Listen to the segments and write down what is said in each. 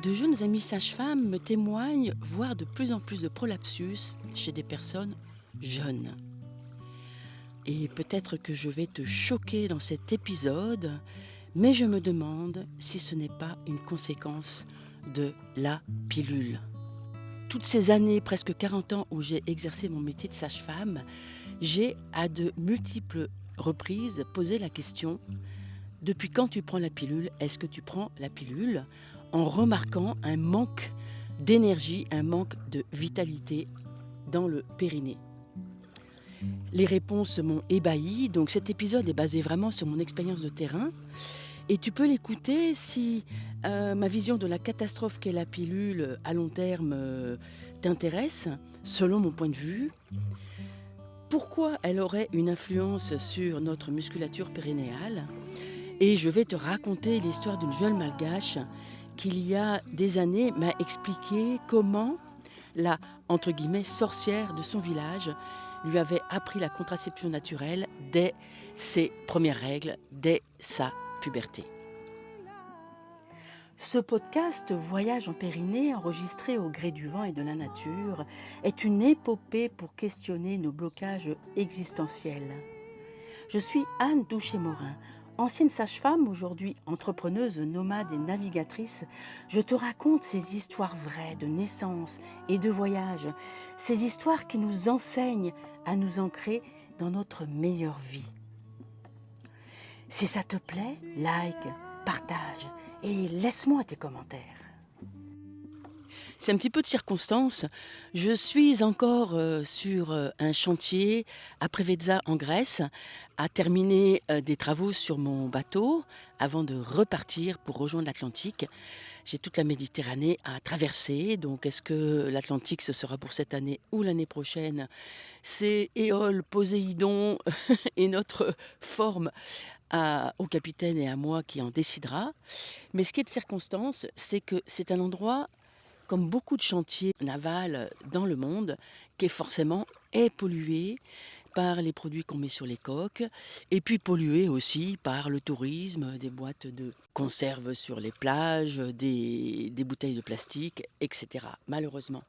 De jeunes amies sages-femmes me témoignent voir de plus en plus de prolapsus chez des personnes jeunes. Et peut-être que je vais te choquer dans cet épisode, mais je me demande si ce n'est pas une conséquence de la pilule. Toutes ces années, presque 40 ans où j'ai exercé mon métier de sage-femme, j'ai à de multiples reprises posé la question: depuis quand tu prends la pilule? Est-ce que tu prends la pilule? En remarquant un manque d'énergie, un manque de vitalité dans le périnée. Les réponses m'ont ébahi, donc cet épisode est basé vraiment sur mon expérience de terrain et tu peux l'écouter si ma vision de la catastrophe qu'est la pilule à long terme t'intéresse, selon mon point de vue. Pourquoi elle aurait une influence sur notre musculature périnéale? Et je vais te raconter l'histoire d'une jeune malgache qui, il y a des années, m'a expliqué comment la, entre guillemets, sorcière de son village lui avait appris la contraception naturelle dès ses premières règles, dès sa puberté. Ce podcast Voyage en Périnée, enregistré au gré du vent et de la nature, est une épopée pour questionner nos blocages existentiels. Je suis Anne Douchet-Morin, ancienne sage-femme, aujourd'hui entrepreneuse, nomade et navigatrice. Je te raconte ces histoires vraies de naissance et de voyage, ces histoires qui nous enseignent à nous ancrer dans notre meilleure vie. Si ça te plaît, like, partage et laisse-moi tes commentaires. C'est un petit peu de circonstance. Je suis encore sur un chantier à Preveza en Grèce, à terminer des travaux sur mon bateau avant de repartir pour rejoindre l'Atlantique. J'ai toute la Méditerranée à traverser, donc est-ce que l'Atlantique ce sera pour cette année ou l'année prochaine? C'est Éole, Poséidon et notre forme au capitaine et à moi qui en décidera. Mais ce qui est de circonstance, c'est que c'est un endroit comme beaucoup de chantiers navals dans le monde, qui est pollué par les produits qu'on met sur les coques, et puis pollué aussi par le tourisme, des boîtes de conserve sur les plages, des bouteilles de plastique, etc. Malheureusement.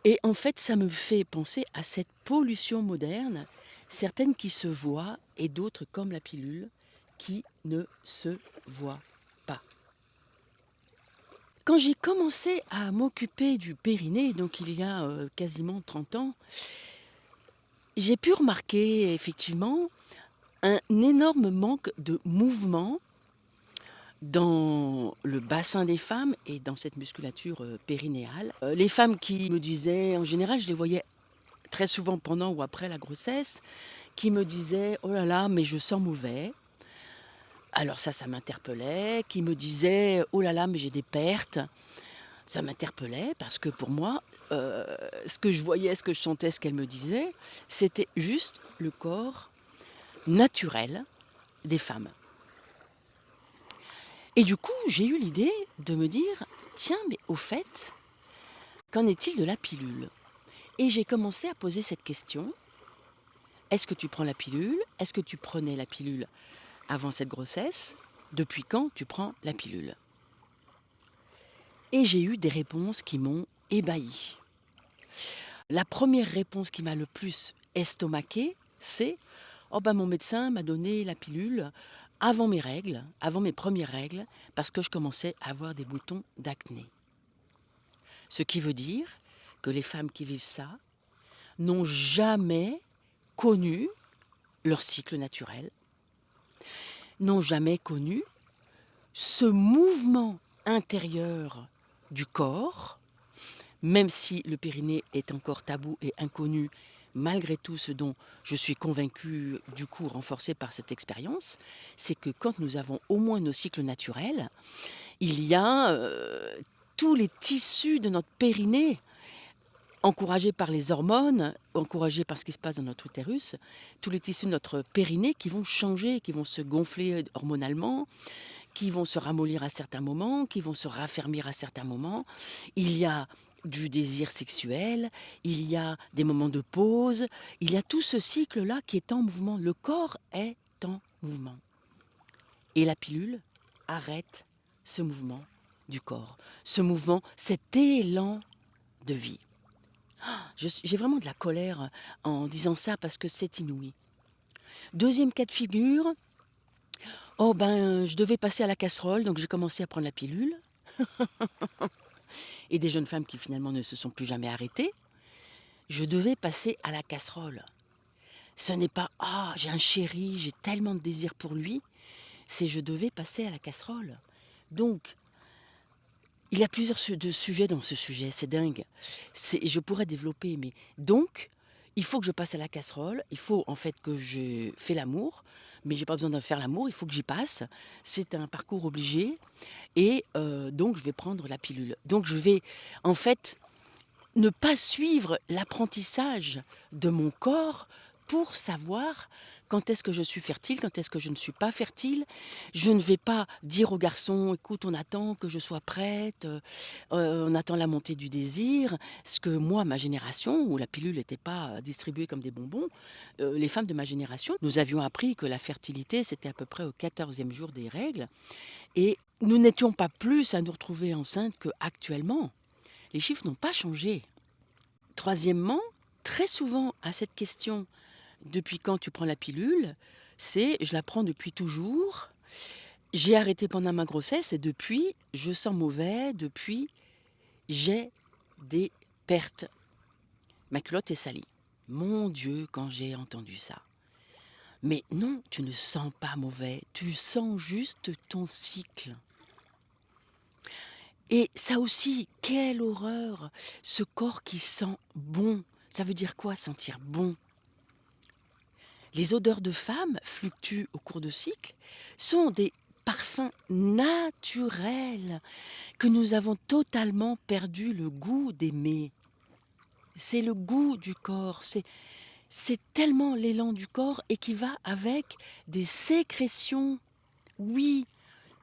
Et en fait, ça me fait penser à cette pollution moderne, certaines qui se voient et d'autres comme la pilule, qui ne se voient pas. Quand j'ai commencé à m'occuper du périnée, donc il y a quasiment 30 ans, j'ai pu remarquer effectivement un énorme manque de mouvement dans le bassin des femmes et dans cette musculature périnéale. Les femmes qui me disaient, en général je les voyais très souvent pendant ou après la grossesse, qui me disaient: «Oh là là, mais je sens mauvais». Alors ça m'interpellait, qui me disaient: «Oh là là, mais j'ai des pertes». Ça m'interpellait parce que pour moi, ce que je voyais, ce que je sentais, ce qu'elle me disait, c'était juste le corps naturel des femmes. Et du coup, j'ai eu l'idée de me dire: «Tiens, mais au fait, qu'en est-il de la pilule?» Et j'ai commencé à poser cette question: «Est-ce que tu prends la pilule? Est-ce que tu prenais la pilule avant cette grossesse? Depuis quand tu prends la pilule?» Et j'ai eu des réponses qui m'ont ébahie. La première réponse qui m'a le plus estomaquée, c'est: «Oh ben mon médecin m'a donné la pilule avant mes règles, avant mes premières règles, parce que je commençais à avoir des boutons d'acné». Ce qui veut dire que les femmes qui vivent ça n'ont jamais connu leur cycle naturel, n'ont jamais connu ce mouvement intérieur du corps. Même si le périnée est encore tabou et inconnu, malgré tout ce dont je suis convaincue, du coup renforcée par cette expérience, c'est que quand nous avons au moins nos cycles naturels, il y a tous les tissus de notre périnée, encouragés par les hormones, encouragés par ce qui se passe dans notre utérus, tous les tissus de notre périnée qui vont changer, qui vont se gonfler hormonalement, qui vont se ramollir à certains moments, qui vont se raffermir à certains moments. Il y a du désir sexuel, il y a des moments de pause, il y a tout ce cycle-là qui est en mouvement. Le corps est en mouvement. Et la pilule arrête ce mouvement du corps, ce mouvement, cet élan de vie. J'ai vraiment de la colère en disant ça parce que c'est inouï. Deuxième cas de figure, oh ben, je devais passer à la casserole, donc j'ai commencé à prendre la pilule. Et des jeunes femmes qui finalement ne se sont plus jamais arrêtées. Je devais passer à la casserole. Ce n'est pas «Ah, j'ai un chéri, j'ai tellement de désir pour lui», c'est je devais passer à la casserole. Donc, il y a plusieurs sujets dans ce sujet, c'est dingue. Je pourrais développer, mais donc, il faut que je passe à la casserole, il faut en fait que je fais l'amour, mais j'ai pas besoin de faire l'amour, il faut que j'y passe. C'est un parcours obligé et donc je vais prendre la pilule. Donc je vais en fait ne pas suivre l'apprentissage de mon corps pour savoir quand est-ce que je suis fertile, quand est-ce que je ne suis pas fertile. Je ne vais pas dire aux garçons: «Écoute, on attend que je sois prête, on attend la montée du désir». Ce que moi, ma génération, où la pilule n'était pas distribuée comme des bonbons, les femmes de ma génération, nous avions appris que la fertilité, c'était à peu près au 14e jour des règles et nous n'étions pas plus à nous retrouver enceintes qu'actuellement. Les chiffres n'ont pas changé. Troisièmement, très souvent à cette question: «Depuis quand tu prends la pilule?» c'est: «Je la prends depuis toujours, j'ai arrêté pendant ma grossesse et depuis, je sens mauvais, depuis, j'ai des pertes. Ma culotte est salie». Mon Dieu, quand j'ai entendu ça! Mais non, tu ne sens pas mauvais, tu sens juste ton cycle. Et ça aussi, quelle horreur! Ce corps qui sent bon. Ça veut dire quoi sentir bon? Les odeurs de femmes fluctuent au cours de cycles, sont des parfums naturels que nous avons totalement perdu le goût d'aimer. C'est le goût du corps, c'est tellement l'élan du corps et qui va avec des sécrétions, oui,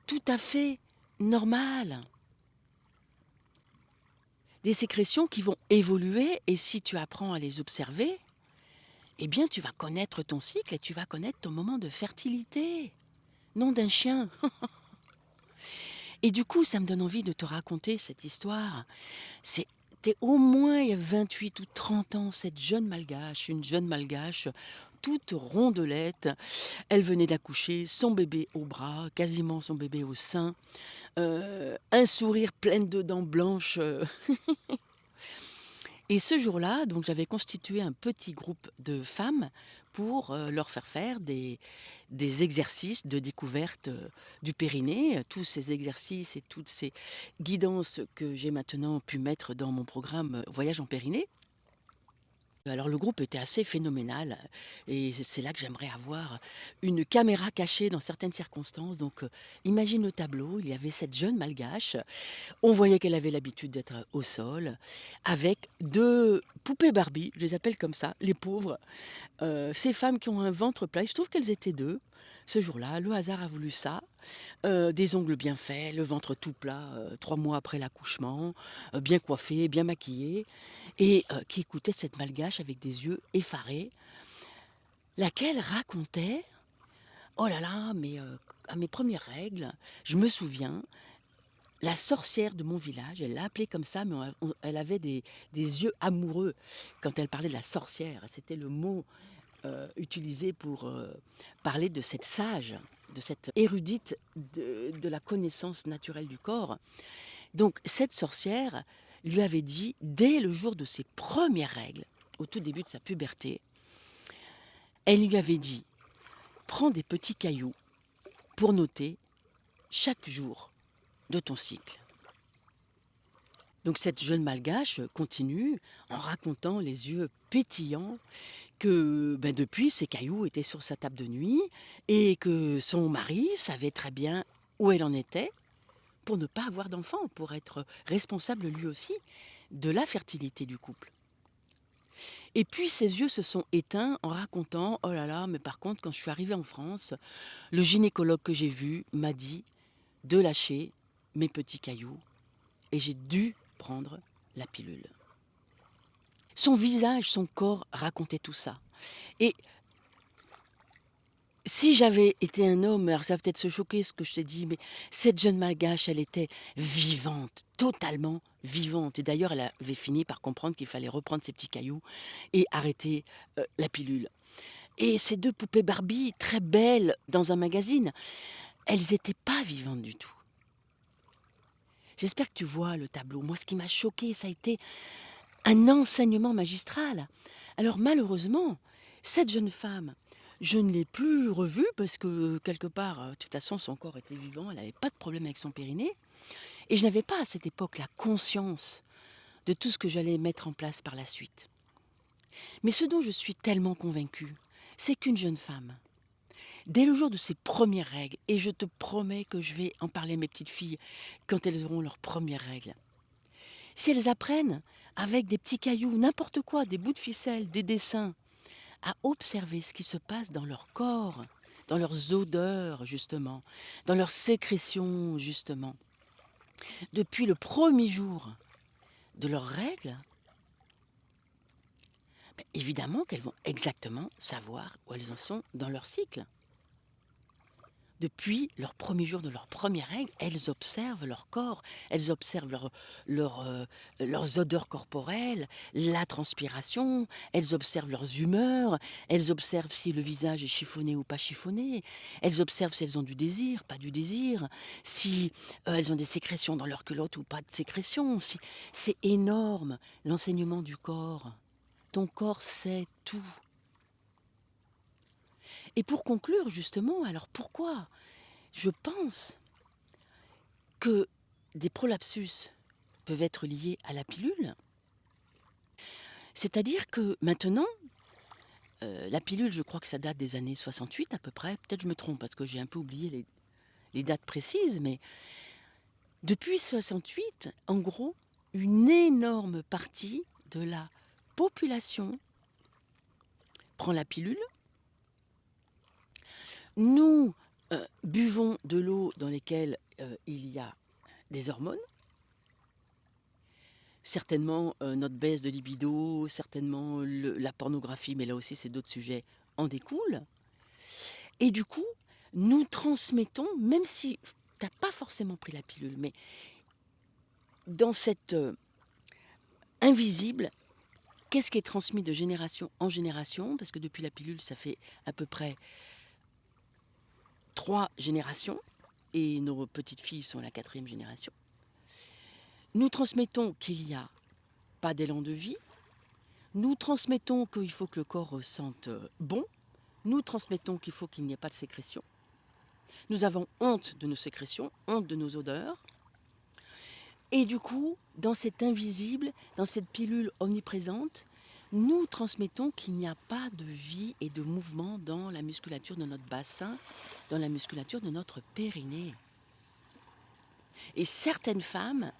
tout à fait normales. Des sécrétions qui vont évoluer et si tu apprends à les observer, eh bien tu vas connaître ton cycle et tu vas connaître ton moment de fertilité. Nom d'un chien. Et du coup, ça me donne envie de te raconter cette histoire. C'était au moins il y a 28 ou 30 ans, cette jeune malgache, une jeune malgache, toute rondelette. Elle venait d'accoucher, son bébé au bras, quasiment son bébé au sein, un sourire plein de dents blanches. Et ce jour-là, donc j'avais constitué un petit groupe de femmes pour, leur faire des exercices de découverte, du périnée. Tous ces exercices et toutes ces guidances que j'ai maintenant pu mettre dans mon programme, Voyage en périnée. Alors le groupe était assez phénoménal et c'est là que j'aimerais avoir une caméra cachée dans certaines circonstances. Donc, imagine le tableau, il y avait cette jeune malgache, on voyait qu'elle avait l'habitude d'être au sol avec 2 poupées Barbie, je les appelle comme ça, les pauvres, ces femmes qui ont un ventre plat. Il se trouve qu'elles étaient 2 ce jour-là, le hasard a voulu ça. Des ongles bien faits, le ventre tout plat, 3 mois après l'accouchement, bien coiffées, bien maquillées et qui écoutaient cette malgache avec des yeux effarés, laquelle racontait: «Oh là là, mais à mes premières règles, je me souviens, la sorcière de mon village», elle l'a appelée comme ça, mais elle avait des yeux amoureux quand elle parlait de la sorcière. C'était le mot, utilisé pour, parler de cette sage, de cette érudite de la connaissance naturelle du corps. Donc cette sorcière lui avait dit, dès le jour de ses premières règles, au tout début de sa puberté, elle lui avait dit: «Prends des petits cailloux pour noter chaque jour de ton cycle». Donc cette jeune malgache continue en racontant les yeux pétillants que, ben, depuis, ces cailloux étaient sur sa table de nuit et que son mari savait très bien où elle en était pour ne pas avoir d'enfant, pour être responsable lui aussi de la fertilité du couple. Et puis ses yeux se sont éteints en racontant: «Oh là là, mais par contre, quand je suis arrivée en France, le gynécologue que j'ai vu m'a dit de lâcher mes petits cailloux et j'ai dû prendre la pilule». Son visage, son corps racontait tout ça. Et Si j'avais été un homme, alors ça va peut-être se choquer ce que je t'ai dit, mais cette jeune malgache, elle était vivante, totalement vivante. Et d'ailleurs, elle avait fini par comprendre qu'il fallait reprendre ses petits cailloux et arrêter la pilule. Et ces deux poupées Barbie, très belles dans un magazine, elles étaient pas vivantes du tout. J'espère que tu vois le tableau. Moi, ce qui m'a choqué, ça a été un enseignement magistral. Alors malheureusement, cette jeune femme, je ne l'ai plus revue parce que quelque part, de toute façon, son corps était vivant, elle n'avait pas de problème avec son périnée. Et je n'avais pas à cette époque la conscience de tout ce que j'allais mettre en place par la suite. Mais ce dont je suis tellement convaincue, c'est qu'une jeune femme, dès le jour de ses premières règles, et je te promets que je vais en parler à mes petites filles quand elles auront leurs premières règles, si elles apprennent avec des petits cailloux, n'importe quoi, des bouts de ficelle, des dessins, à observer ce qui se passe dans leur corps, dans leurs odeurs justement, dans leurs sécrétions justement, depuis le premier jour de leurs règles, ben, évidemment qu'elles vont exactement savoir où elles en sont dans leur cycle. Depuis leur premier jour de leur première règle, elles observent leur corps, elles observent leurs odeurs corporelles, la transpiration, elles observent leurs humeurs, elles observent si le visage est chiffonné ou pas chiffonné, elles observent si elles ont du désir, pas du désir, si elles ont des sécrétions dans leur culotte ou pas de sécrétions. C'est énorme, l'enseignement du corps. Ton corps sait tout. Et pour conclure, justement, alors pourquoi je pense que des prolapsus peuvent être liés à la pilule? C'est-à-dire que maintenant, la pilule, je crois que ça date des années 68 à peu près. Peut-être je me trompe parce que j'ai un peu oublié les dates précises, mais depuis 68, en gros, une énorme partie de la population prend la pilule. Nous buvons de l'eau dans laquelle il y a des hormones. Certainement notre baisse de libido, certainement la pornographie, mais là aussi c'est d'autres sujets, en découlent. Et du coup, nous transmettons, même si tu n'as pas forcément pris la pilule, mais dans cette invisible, qu'est-ce qui est transmis de génération en génération? Parce que depuis la pilule, ça fait à peu près 3 générations, et nos petites filles sont la 4e génération. Nous transmettons qu'il n'y a pas d'élan de vie. Nous transmettons qu'il faut que le corps ressente bon. Nous transmettons qu'il faut qu'il n'y ait pas de sécrétion. Nous avons honte de nos sécrétions, honte de nos odeurs. Et du coup, dans cet invisible, dans cette pilule omniprésente, nous transmettons qu'il n'y a pas de vie et de mouvement dans la musculature de notre bassin, dans la musculature de notre périnée. Et certaines femmes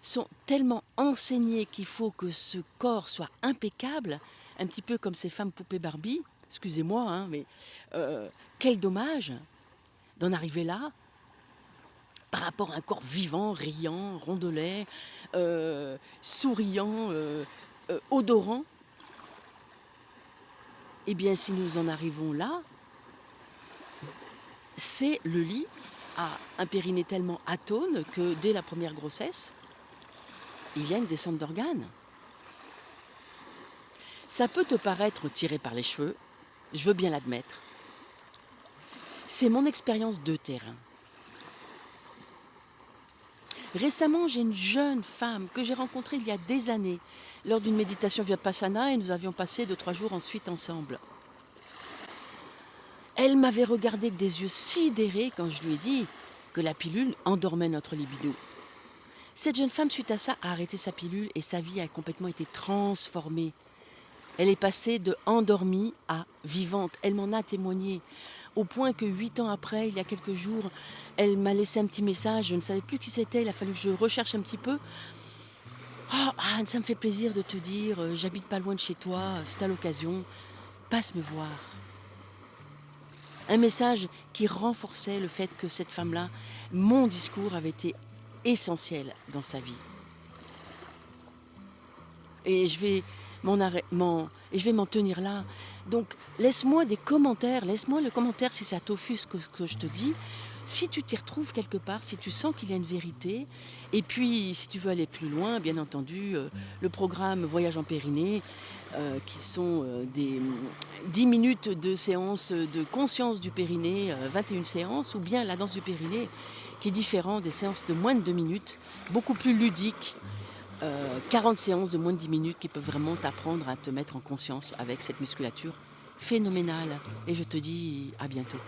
sont tellement enseignées qu'il faut que ce corps soit impeccable, un petit peu comme ces femmes poupées Barbie, excusez-moi, hein, mais quel dommage d'en arriver là, par rapport à un corps vivant, riant, rondelet, souriant, odorant. Eh bien, si nous en arrivons là, c'est le lit à un périnée tellement atone que dès la première grossesse, il y a une descente d'organes. Ça peut te paraître tiré par les cheveux, je veux bien l'admettre. C'est mon expérience de terrain. Récemment, j'ai une jeune femme que j'ai rencontrée il y a des années lors d'une méditation Vipassana et nous avions passé 2-3 jours ensuite ensemble. Elle m'avait regardé avec des yeux sidérés quand je lui ai dit que la pilule endormait notre libido. Cette jeune femme, suite à ça, a arrêté sa pilule et sa vie a complètement été transformée. Elle est passée de endormie à vivante. Elle m'en a témoigné. Au point que 8 ans après, il y a quelques jours, elle m'a laissé un petit message. Je ne savais plus qui c'était. Il a fallu que je recherche un petit peu. Oh, Anne, ça me fait plaisir de te dire, j'habite pas loin de chez toi. Si t'as l'occasion, passe me voir. Un message qui renforçait le fait que cette femme-là, mon discours avait été essentiel dans sa vie. Et je vais et je vais m'en tenir là. Donc laisse-moi des commentaires, laisse-moi le commentaire si ça t'offusque ce que je te dis. Si tu t'y retrouves quelque part, si tu sens qu'il y a une vérité, et puis si tu veux aller plus loin, bien entendu, le programme Voyage en Périnée, qui sont des 10 minutes de séance de conscience du périnée, 21 séances, ou bien la danse du périnée, qui est différent des séances de moins de 2 minutes, beaucoup plus ludique, 40 séances de moins de 10 minutes qui peuvent vraiment t'apprendre à te mettre en conscience avec cette musculature phénoménale. Et je te dis à bientôt.